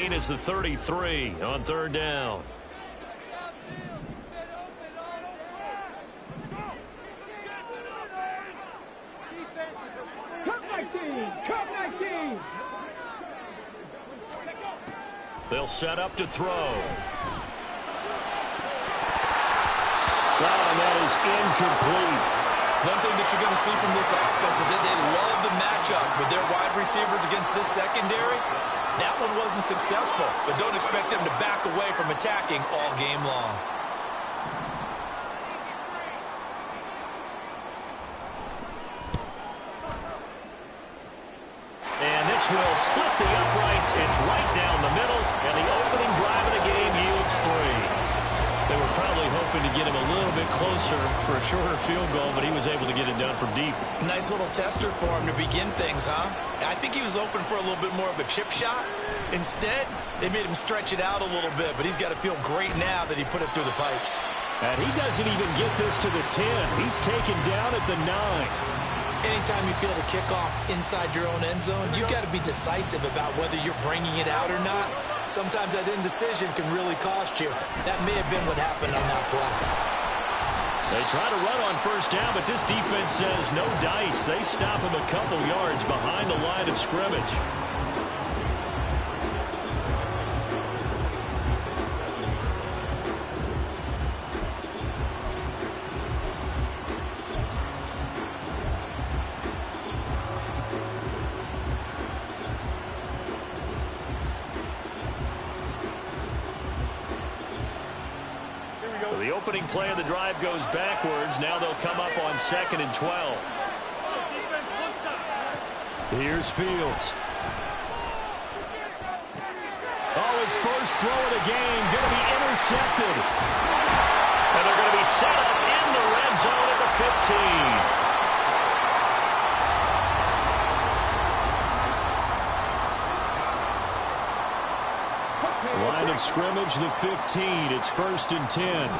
Is the 33 on third down. They'll set up to throw. Wow, and that is incomplete. One thing that you're going to see from this offense is that they love the matchup with their wide receivers against this secondary. That one wasn't successful, but don't expect them to back away from attacking all game long. And this will split the uprights. It's right down the middle, and the opening drive of the game yields 3. They were probably hoping to get him a little bit closer for a shorter field goal, but he was able to get it done from deep. Nice little tester for him to begin things, huh? I think he was open for a little bit more of a chip shot. Instead, they made him stretch it out a little bit, but he's got to feel great now that he put it through the pipes. And he doesn't even get this to the 10. He's taken down at the 9. Anytime you feel the kickoff inside your own end zone, you got to be decisive about whether you're bringing it out or not. Sometimes that indecision can really cost you. That may have been what happened on that play. They try to run on first down, but this defense says no dice. They stop him a couple yards behind the line of scrimmage. The opening play of the drive goes backwards. Now they'll come up on 2nd and 12. Here's Fields. Oh, his first throw of the game going to be intercepted. And they're going to be set up in the red zone at the 15. Line of scrimmage, the 15. It's 1st and 10.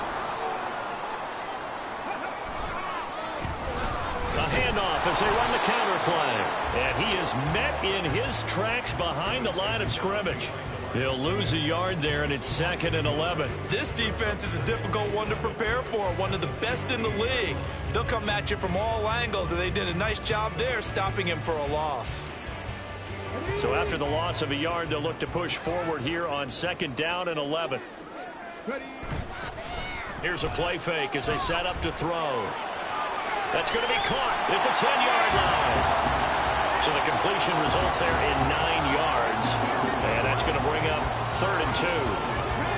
A handoff as they run the counter play. And he is met in his tracks behind the line of scrimmage. He'll lose a yard there, and it's 2nd and 11. This defense is a difficult one to prepare for, one of the best in the league. They'll come at you from all angles, and they did a nice job there stopping him for a loss. So after the loss of a yard, they'll look to push forward here on 2nd down and 11. Here's a play fake as they set up to throw. That's going to be caught at the 10-yard line. So the completion results there in 9 yards. And that's going to bring up 3rd and 2.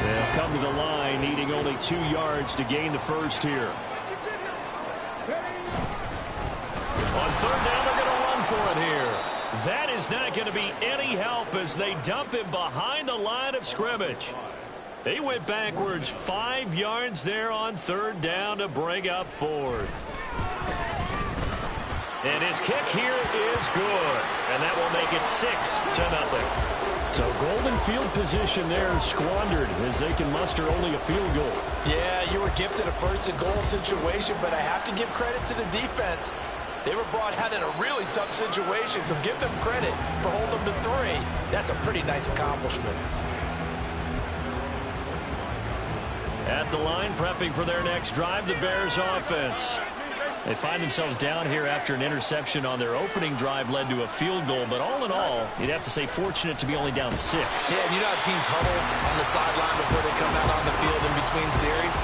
They'll come to the line needing only 2 yards to gain the first here. On 3rd down, they're going to run for it here. That is not going to be any help as they dump him behind the line of scrimmage. They went backwards 5 yards there on 3rd down to bring up 4th. And his kick here is good. And that will make it 6-0. So golden field position there squandered as they can muster only a field goal. Yeah, you were gifted a 1st and goal situation, but I have to give credit to the defense. They were brought out in a really tough situation, so give them credit for holding them to 3. That's a pretty nice accomplishment. At the line, prepping for their next drive, the Bears offense. They find themselves down here after an interception on their opening drive led to a field goal, but all in all, you'd have to say fortunate to be only down 6. Yeah, and you know how teams huddle on the sideline before they come out on the field in between series?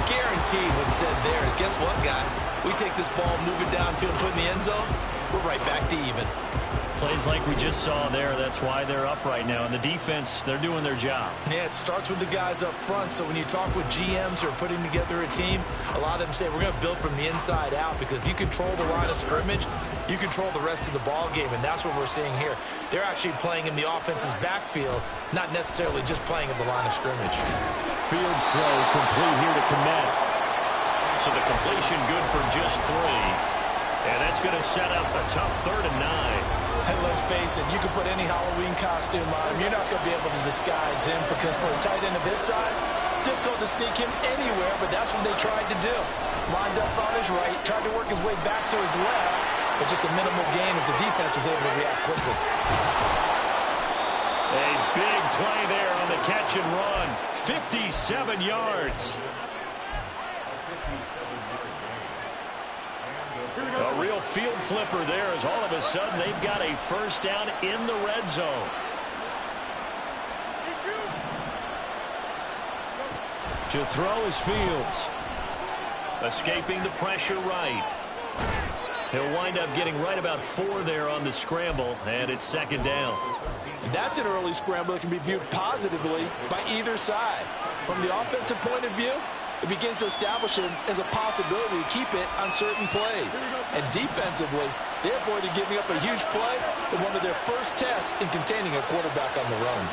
Guaranteed what's said there is, guess what, guys? We take this ball, move it downfield, put it in the end zone, we're right back to even. Plays like we just saw there, that's why they're up right now. And the defense, they're doing their job. Yeah, it starts with the guys up front. So when you talk with GMs who are putting together a team, a lot of them say we're going to build from the inside out, because if you control the line of scrimmage, you control the rest of the ball game, and that's what we're seeing here. They're actually playing in the offense's backfield, not necessarily just playing at the line of scrimmage. Fields throw complete here to Komet. So the completion good for just 3. And that's going to set up a tough 3rd and 9. And let's face it, you can put any Halloween costume on him. You're not going to be able to disguise him, because for a tight end of his size, difficult to sneak him anywhere, but that's what they tried to do. Lined up on his right, tried to work his way back to his left, but just a minimal gain as the defense was able to react quickly. A big play there on the catch and run. 57 yards. A real field flipper there as all of a sudden they've got a first down in the red zone. To throw is Fields. Escaping the pressure right. He'll wind up getting right about 4 there on the scramble, and it's second down. That's an early scramble that can be viewed positively by either side. From the offensive point of view, it begins to establish him as a possibility to keep it on certain plays. And defensively, they avoided giving up a huge play in one of their first tests in containing a quarterback on the run.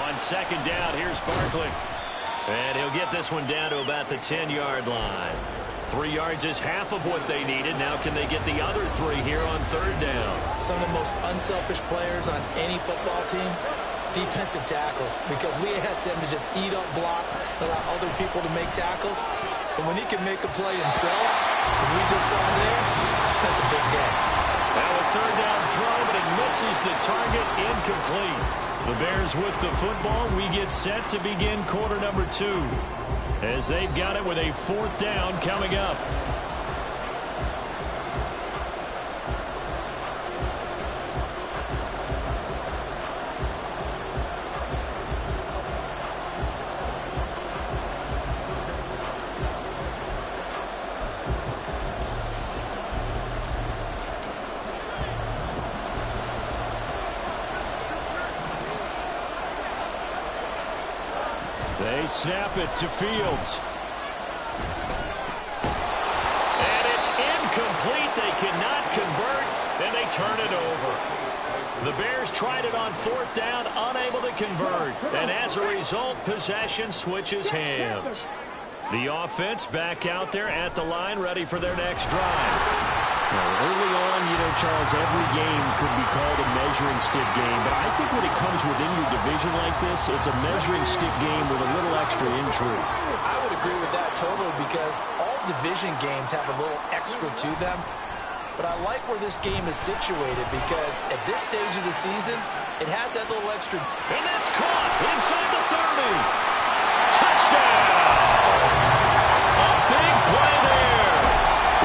On second down, here's Barkley. And he'll get this one down to about the 10-yard line. 3 yards is half of what they needed. Now can they get the other 3 here on third down? Some of the most unselfish players on any football team, defensive tackles, because we ask them to just eat up blocks and allow other people to make tackles. And when he can make a play himself, as we just saw there, that's a big day. Now a third down throw, but it misses the target, incomplete. The Bears with the football. We get set to begin quarter number 2 as they've got it with a 4th down coming up. They snap it to Fields. And it's incomplete. They cannot convert, and they turn it over. The Bears tried it on 4th down, unable to convert. And as a result, possession switches hands. The offense back out there at the line, ready for their next drive. Well, early on, Charles, every game could be called a measuring stick game. But I think when it comes within your division like this, it's a measuring stick game with a little extra intrigue. I would agree with that totally because all division games have a little extra to them. But I like where this game is situated because at this stage of the season, it has that little extra. And that's caught inside the 30. Touchdown! A big play there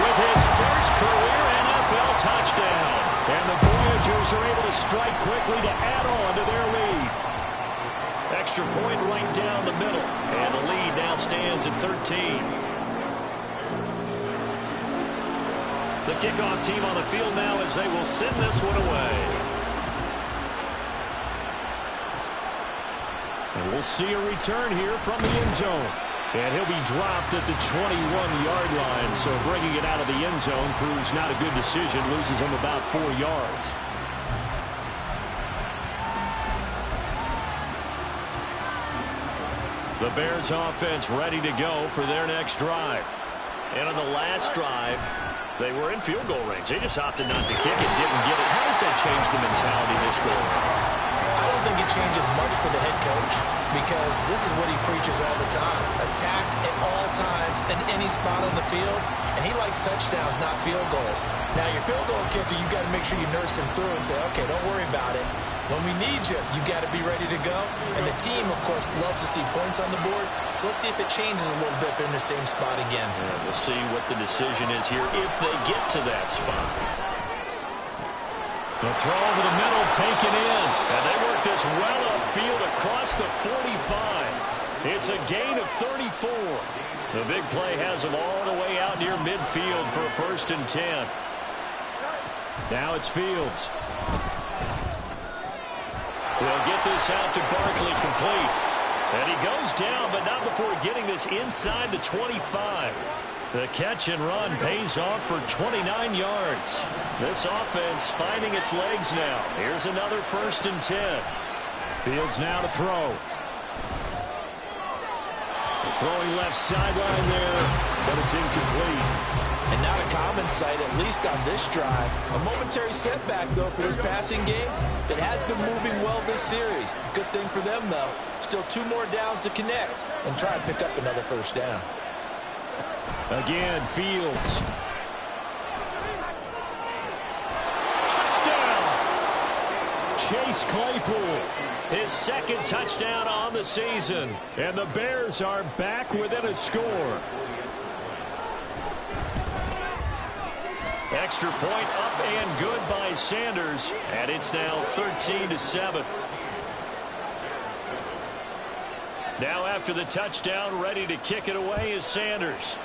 with his first career NFL touchdown. And the Voyagers are able to strike quickly to add on to their lead. Extra point right down the middle. And the lead now stands at 13. The kickoff team on the field now as they will send this one away. And we'll see a return here from the end zone. And he'll be dropped at the 21-yard line. So bringing it out of the end zone proves not a good decision. Loses him about 4 yards. The Bears offense ready to go for their next drive. And on the last drive, they were in field goal range. They just opted not to kick it, didn't get it. How does that change the mentality this goal? I don't think it changes much for the head coach because this is what he preaches all the time. Attack at all times in any spot on the field, and he likes touchdowns, not field goals. Now, your field goal kicker, you got to make sure you nurse him through and say, okay, don't worry about it. When we need you, you got to be ready to go. And the team, of course, loves to see points on the board. So let's see if it changes a little bit if they're in the same spot again. Yeah, we'll see what the decision is here if they get to that spot. The throw over the middle taken in. And they work this well upfield across the 45. It's a gain of 34. The big play has them all the way out near midfield for a 1st and 10. Now it's Fields. They'll get this out to Barkley complete. And he goes down, but not before getting this inside the 25. The catch and run pays off for 29 yards. This offense finding its legs now. Here's another 1st and 10. Fields now to throw. Throwing left sideline there, but it's incomplete. And not a common sight, at least on this drive. A momentary setback, though, for this passing game that has been moving well this series. Good thing for them, though. Still 2 more downs to connect and try and pick up another 1st down. Again, Fields. Touchdown! Chase Claypool. His second touchdown on the season. And the Bears are back within a score. Extra point up and good by Sanders. And it's now 13-7. Now after the touchdown, ready to kick it away is Sanders.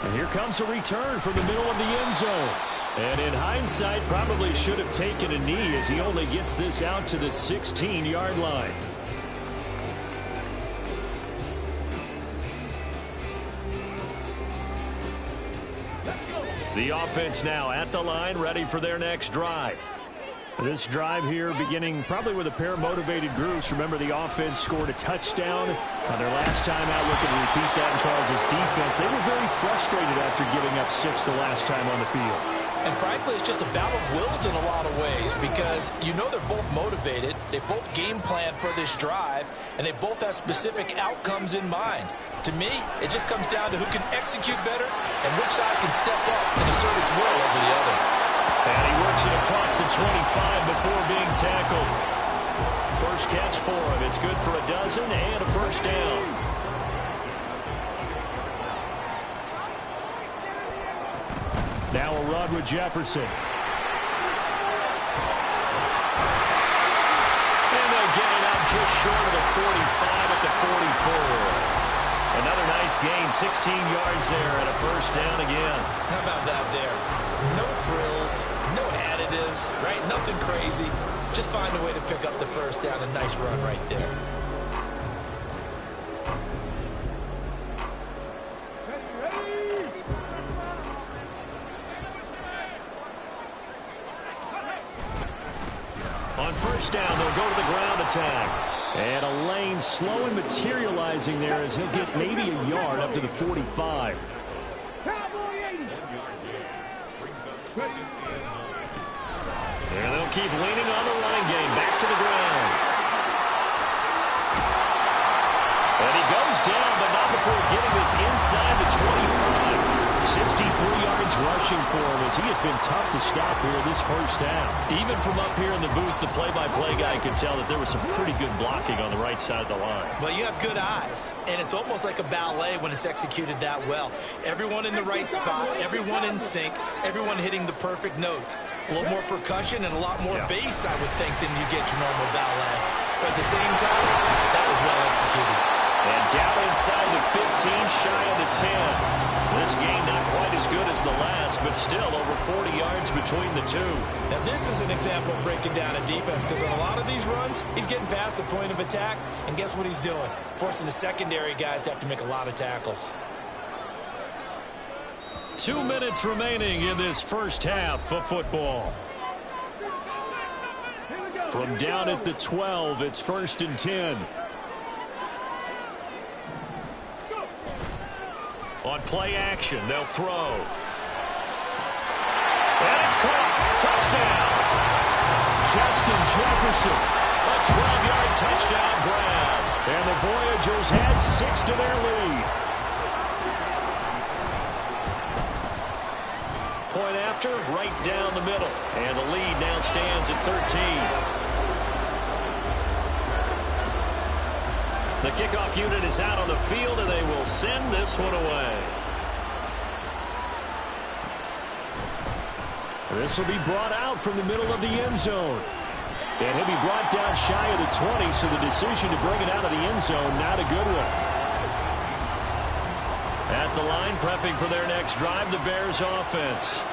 And here comes a return from the middle of the end zone. And in hindsight, probably should have taken a knee as he only gets this out to the 16-yard line. The offense now at the line, ready for their next drive. This drive here beginning probably with a pair of motivated groups. Remember, the offense scored a touchdown on their last time out. Looking to repeat that in Charles' defense. They were very frustrated after giving up 6 the last time on the field. And frankly, it's just a battle of wills in a lot of ways because you know they're both motivated. They both game plan for this drive, and they both have specific outcomes in mind. To me, it just comes down to who can execute better and which side can step up and assert its will over the other. And he works it across the 25 before being tackled. First catch for him. It's good for a dozen and a first down. Now a run with Jefferson. And they'll get it up just short of the 45 at the 44. Another nice gain, 16 yards there and a first down again. How about that there? No frills, no additives, right? Nothing crazy. Just find a way to pick up the first down. A nice run right there. On first down, they'll go to the ground attack. And a lane slow and materializing there as he'll get maybe a yard up to the 45. And they'll keep leaning on the running game. Back to the ground. And he goes down, but not before getting this inside the 25. 63 yards rushing for him as he has been tough to stop here this first half. Even from up here in the booth, the play-by-play guy could tell that there was some pretty good blocking on the right side of the line. Well, you have good eyes, and it's almost like a ballet when it's executed that well. Everyone in the right spot, everyone in sync, everyone hitting the perfect notes. A little more percussion and a lot more bass, I would think, than you get your normal ballet. But at the same time, that was well executed. And down inside the 15, shy of the 10. This game not quite as good as the last, but still over 40 yards between the two. Now this is an example of breaking down a defense because on a lot of these runs, he's getting past the point of attack, and guess what he's doing? Forcing the secondary guys to have to make a lot of tackles. 2 minutes remaining in this first half of football. From down at the 12, it's 1st and 10. On play action, they'll throw. And it's caught. Touchdown. Justin Jefferson. A 12-yard touchdown grab. And the Voyagers add 6 to their lead. Point after, right down the middle. And the lead now stands at 13. The kickoff unit is out on the field, and they will send this one away. This will be brought out from the middle of the end zone. And he'll be brought down shy of the 20, so the decision to bring it out of the end zone, not a good one. At the line, prepping for their next drive, the Bears offense.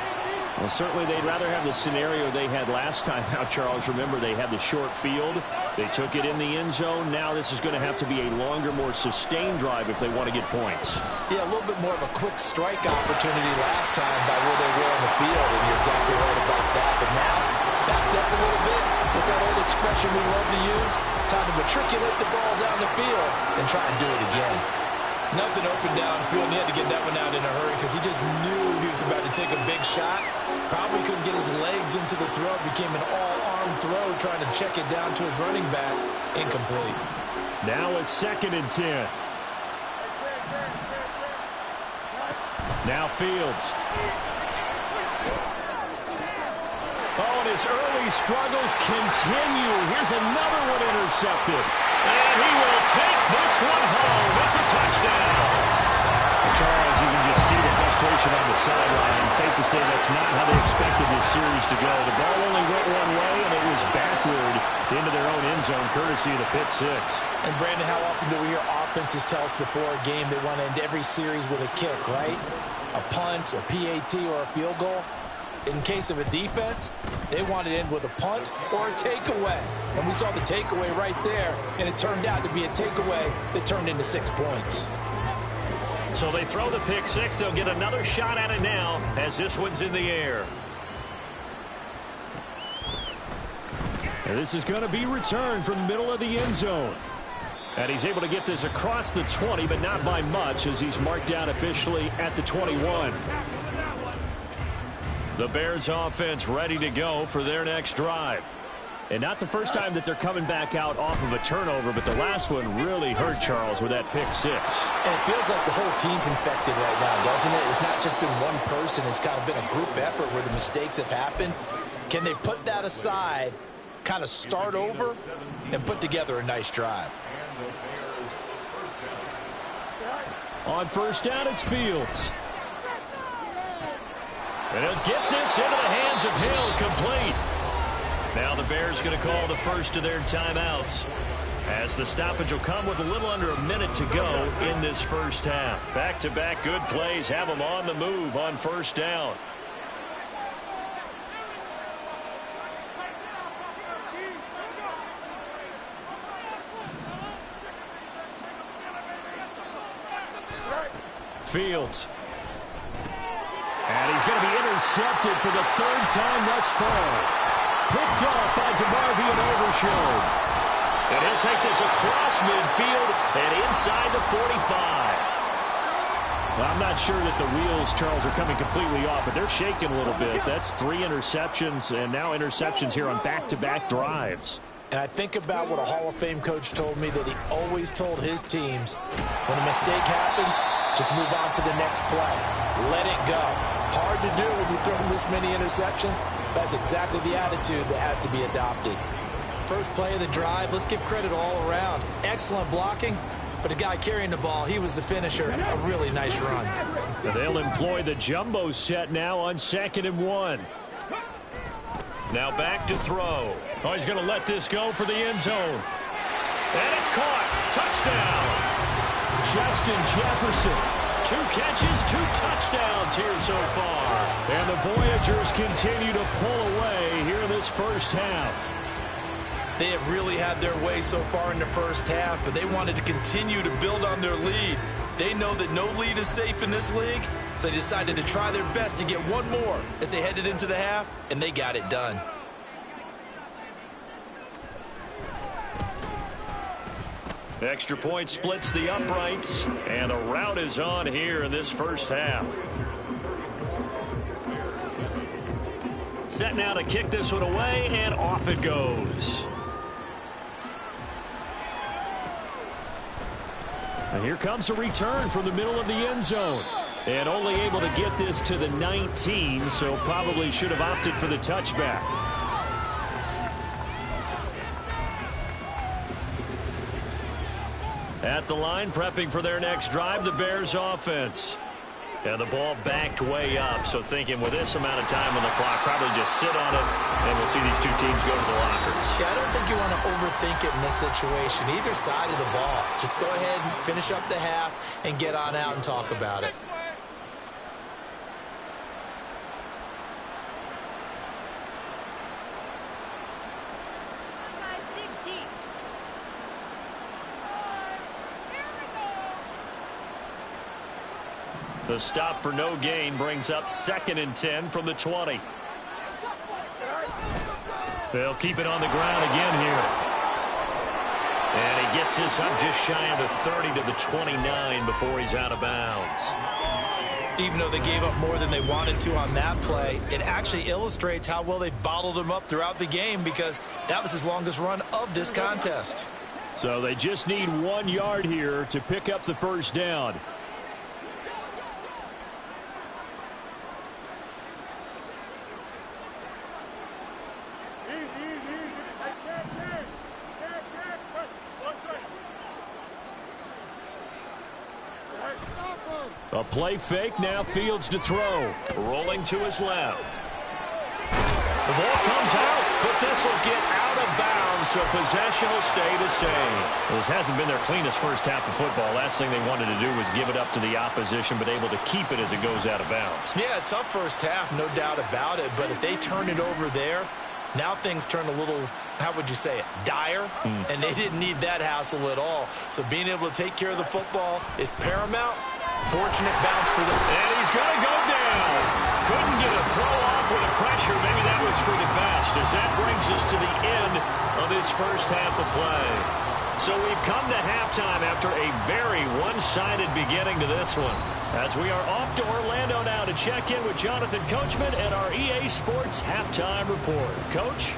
Well, certainly they'd rather have the scenario they had last time out, Charles. Remember, they had the short field. They took it in the end zone. Now this is going to have to be a longer, more sustained drive if they want to get points. Yeah, a little bit more of a quick strike opportunity last time by where they were on the field, and you're exactly right about that. But now, backed up a little bit. What's that old expression we love to use? Time to matriculate the ball down the field and try and do it again. Nothing open downfield, and he had to get that one out in a hurry because he just knew he was about to take a big shot. Probably couldn't get his legs into the throw. Became an all-arm throw, trying to check it down to his running back. Incomplete. Now a 2nd and 10. Now Fields. Oh, and his early struggles continue. Here's another one intercepted. And he will take this one home. It's a touchdown. Charles, you can just see the frustration on the sideline. Safe to say that's not how they expected this series to go. The ball only went one way, and it was backward into their own end zone, courtesy of the pick six. And, Brandon, how often do we hear offenses tell us before a game they want to end every series with a kick, right? A punt, a PAT, or a field goal. In case of a defense, they want to end with a punt or a takeaway. And we saw the takeaway right there, and it turned out to be a takeaway that turned into 6 points. So they throw the pick six. They'll get another shot at it now as this one's in the air. And this is going to be returned from the middle of the end zone. And he's able to get this across the 20, but not by much, as he's marked down officially at the 21. The Bears offense ready to go for their next drive. And not the first time that they're coming back out off of a turnover, but the last one really hurt Charles with that pick six. And it feels like the whole team's infected right now, doesn't it? It's not just been one person. It's kind of been a group effort where the mistakes have happened. Can they put that aside, kind of start over, and put together a nice drive? On first down, it's Fields. And he'll get this into the hands of Hill, complete. Now the Bears going to call the first of their timeouts, as the stoppage will come with a little under a minute to go in this first half. Back-to-back good plays have them on the move on first down. Fields. And he's going to be intercepted for the third time thus far. Picked up by DeMarvion Overshown. And he'll take this across midfield and inside the 45. Well, I'm not sure that the wheels, Charles, are coming completely off, but they're shaking a little bit. That's 3 interceptions, and now interceptions here on back-to-back drives. And I think about what a Hall of Fame coach told me, that he always told his teams, when a mistake happens, just move on to the next play. Let it go. Hard to do when you throw this many interceptions. That's exactly the attitude that has to be adopted. First play of the drive, let's give credit all around. Excellent blocking, but the guy carrying the ball, he was the finisher. A really nice run. And they'll employ the jumbo set now on 2nd and 1. Now back to throw. Oh, he's going to let this go for the end zone. And it's caught. Touchdown. Justin Jefferson. 2 catches, 2 touchdowns here so far. And the Voyagers continue to pull away here in this first half. They have really had their way so far in the first half, but they wanted to continue to build on their lead. They know that no lead is safe in this league, so they decided to try their best to get one more as they headed into the half, and they got it done. Extra point splits the uprights, and a rout is on here in this first half. Set now to kick this one away, and off it goes. And here comes a return from the middle of the end zone. And only able to get this to the 19, so probably should have opted for the touchback. At the line, prepping for their next drive, the Bears offense. And the ball backed way up, so thinking with this amount of time on the clock, probably just sit on it, and we'll see these two teams go to the lockers. Yeah, I don't think you want to overthink it in this situation. Either side of the ball. Just go ahead and finish up the half and get on out and talk about it. The stop for no gain brings up 2nd and 10 from the 20. They'll keep it on the ground again here. And he gets this up just shy of the 30 to the 29 before he's out of bounds. Even though they gave up more than they wanted to on that play, it actually illustrates how well they bottled him up throughout the game, because that was his longest run of this contest. So they just need 1 yard here to pick up the first down. A play fake, now Fields to throw. Rolling to his left. The ball comes out, but this will get out of bounds, so possession will stay the same. Well, this hasn't been their cleanest first half of football. Last thing they wanted to do was give it up to the opposition, but able to keep it as it goes out of bounds. Yeah, tough first half, no doubt about it. But if they turn it over there, now things turn a little, how would you say it, dire? And they didn't need that hassle at all. So being able to take care of the football is paramount. Fortunate bounce for them. And he's going to go down. Couldn't get a throw off with the pressure. Maybe that was for the best, as that brings us to the end of this first half of play. So we've come to halftime after a very one-sided beginning to this one, as we are off to Orlando now to check in with Jonathan Coachman and our EA Sports Halftime Report. Coach?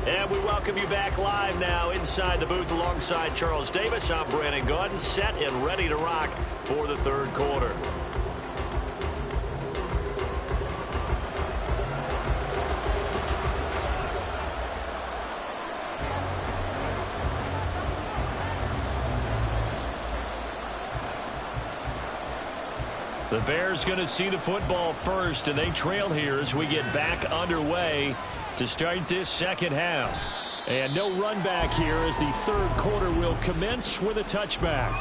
And we welcome you back live now inside the booth alongside Charles Davis. I'm Brandon Gaudin, set and ready to rock for the third quarter. The Bears going to see the football first, and they trail here as we get back underway to start this second half. And no run back here as the third quarter will commence with a touchback.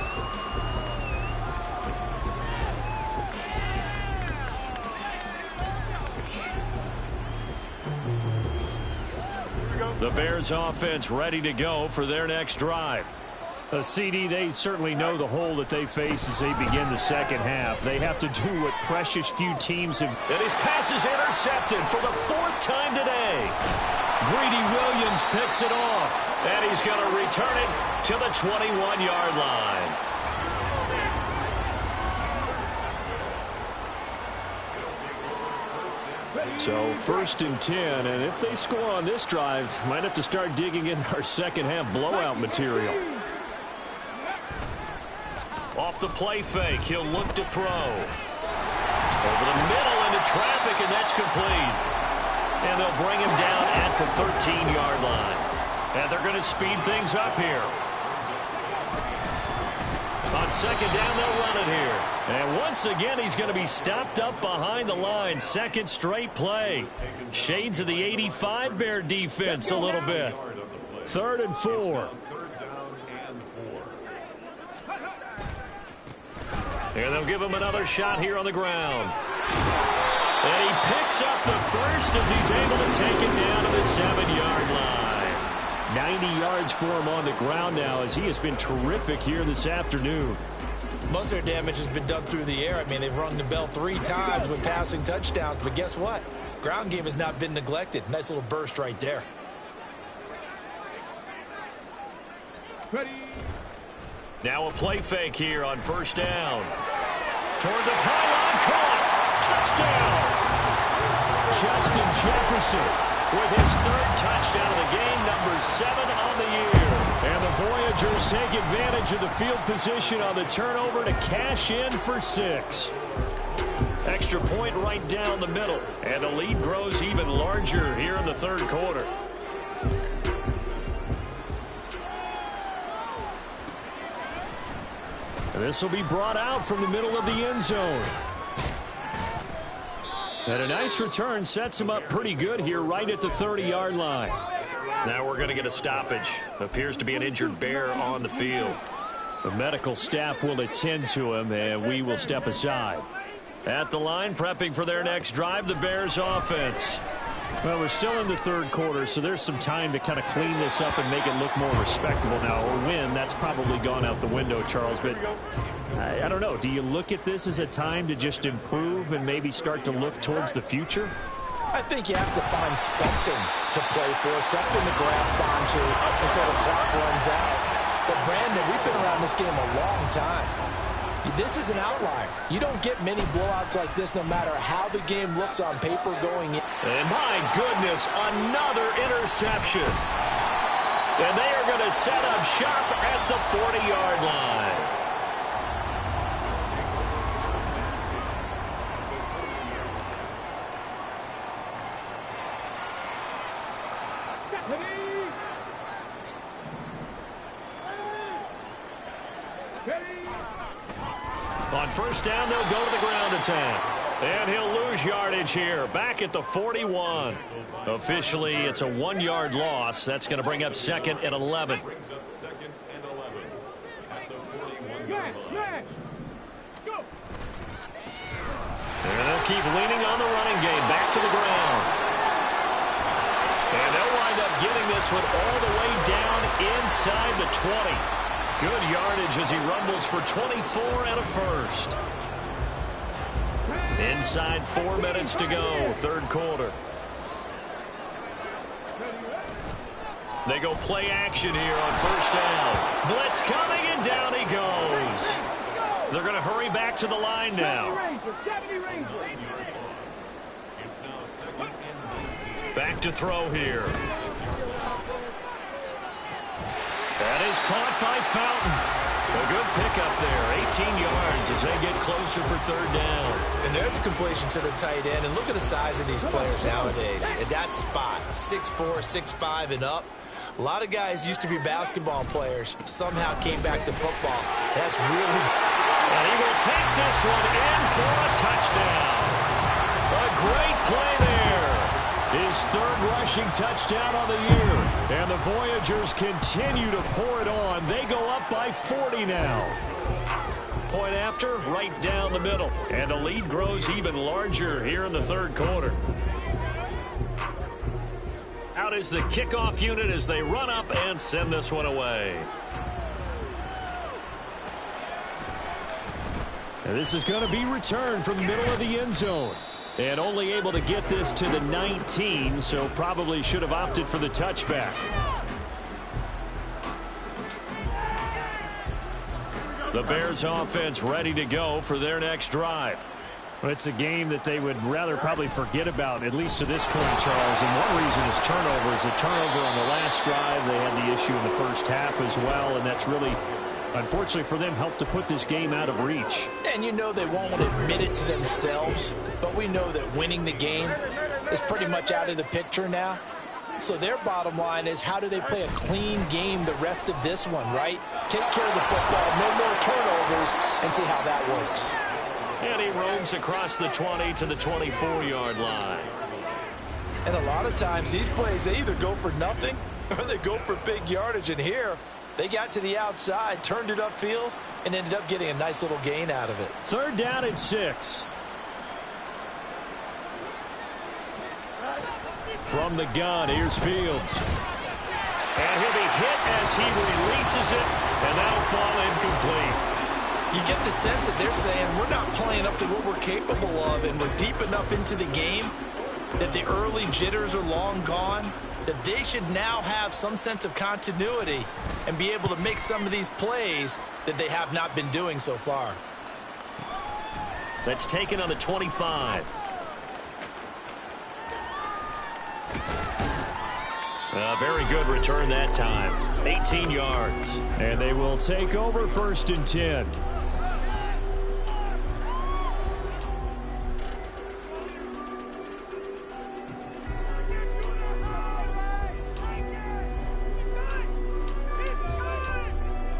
The Bears offense ready to go for their next drive. A CD, they certainly know the hole that they face as they begin the second half. They have to do what precious few teams have. And his pass is intercepted for the fourth time today. Greedy Williams picks it off, and he's going to return it to the 21-yard line. So first and 10, and if they score on this drive, might have to start digging in our second half blowout material. Off the play fake, he'll look to throw. Over the middle into traffic, and that's complete. And they'll bring him down at the 13-yard line. And they're going to speed things up here. On second down, they'll run it here. And once again, he's going to be stopped up behind the line. Second straight play. Shades of the 85 Bear defense a little bit. 3rd and 4. And they'll give him another shot here on the ground. And he picks up the first as he's able to take it down to the 7-yard line. 90 yards for him on the ground now as he has been terrific here this afternoon. Most of their damage has been done through the air. I mean, they've rung the bell 3 times with passing touchdowns. But guess what? Ground game has not been neglected. Nice little burst right there. Ready. Now a play fake here on first down. Toward the pylon, caught. Touchdown. Justin Jefferson with his 3rd touchdown of the game, number 7 on the year. And the Voyagers take advantage of the field position on the turnover to cash in for 6. Extra point right down the middle. And the lead grows even larger here in the third quarter. This will be brought out from the middle of the end zone. And a nice return sets him up pretty good here right at the 30-yard line. Now we're going to get a stoppage. Appears to be an injured Bear on the field. The medical staff will attend to him, and we will step aside. At the line, prepping for their next drive, the Bears offense. Well, we're still in the third quarter, so there's some time to kind of clean this up and make it look more respectable now. Or win, that's probably gone out the window, Charles. But I don't know. Do you look at this as a time to just improve and maybe start to look towards the future? I think you have to find something to play for, something to grasp onto until the clock runs out. But, Brandon, we've been around this game a long time. This is an outlier. You don't get many blowouts like this no matter how the game looks on paper going in. And my goodness, another interception. And they are going to set up shop at the 40-yard line. On first down, they'll go to the ground attack. And he'll lose yardage here, back at the 41. Officially, it's a 1-yard loss. That's going to bring up 2nd and 11. And they'll keep leaning on the running game, back to the ground. And they'll wind up getting this one all the way down inside the 20. Good yardage as he rumbles for 24 and a first. Inside 4 minutes to go, third quarter. They go play action here on first down. Blitz coming, and down he goes. They're going to hurry back to the line now. Back to throw here. That is caught by Fountain. A good pickup there, 18 yards as they get closer for third down. And there's a completion to the tight end. And look at the size of these players nowadays. At that spot, 6'4", 6'5", and up. A lot of guys used to be basketball players, somehow came back to football. That's really... And he will take this one in for a touchdown. A great play there. His third rushing touchdown on the year. And the Voyagers continue to pour it on. They go up by 40 now. Point after, right down the middle. And the lead grows even larger here in the third quarter. Out is the kickoff unit as they run up and send this one away. And this is going to be returned from the middle of the end zone. And only able to get this to the 19, so probably should have opted for the touchback. The Bears offense ready to go for their next drive. Well, it's a game that they would rather probably forget about, at least to this point, Charles. And one reason is turnovers. A turnover on the last drive. They had the issue in the first half as well, and that's really, unfortunately for them, helped to put this game out of reach. And you know they won't admit it to themselves, but we know that winning the game is pretty much out of the picture now. So their bottom line is, how do they play a clean game the rest of this one, right? Take care of the football, no more turnovers, and see how that works. And he roams across the 20 to the 24-yard line. And a lot of times these plays, they either go for nothing or they go for big yardage. And here, they got to the outside, turned it upfield, and ended up getting a nice little gain out of it. Third down and 6. From the gun, here's Fields. And he'll be hit as he releases it, and that'll fall incomplete. You get the sense that they're saying we're not playing up to what we're capable of, and we're deep enough into the game that the early jitters are long gone, that they should now have some sense of continuity and be able to make some of these plays that they have not been doing so far. That's taken on the 25. A very good return that time. 18 yards. And they will take over 1st and 10.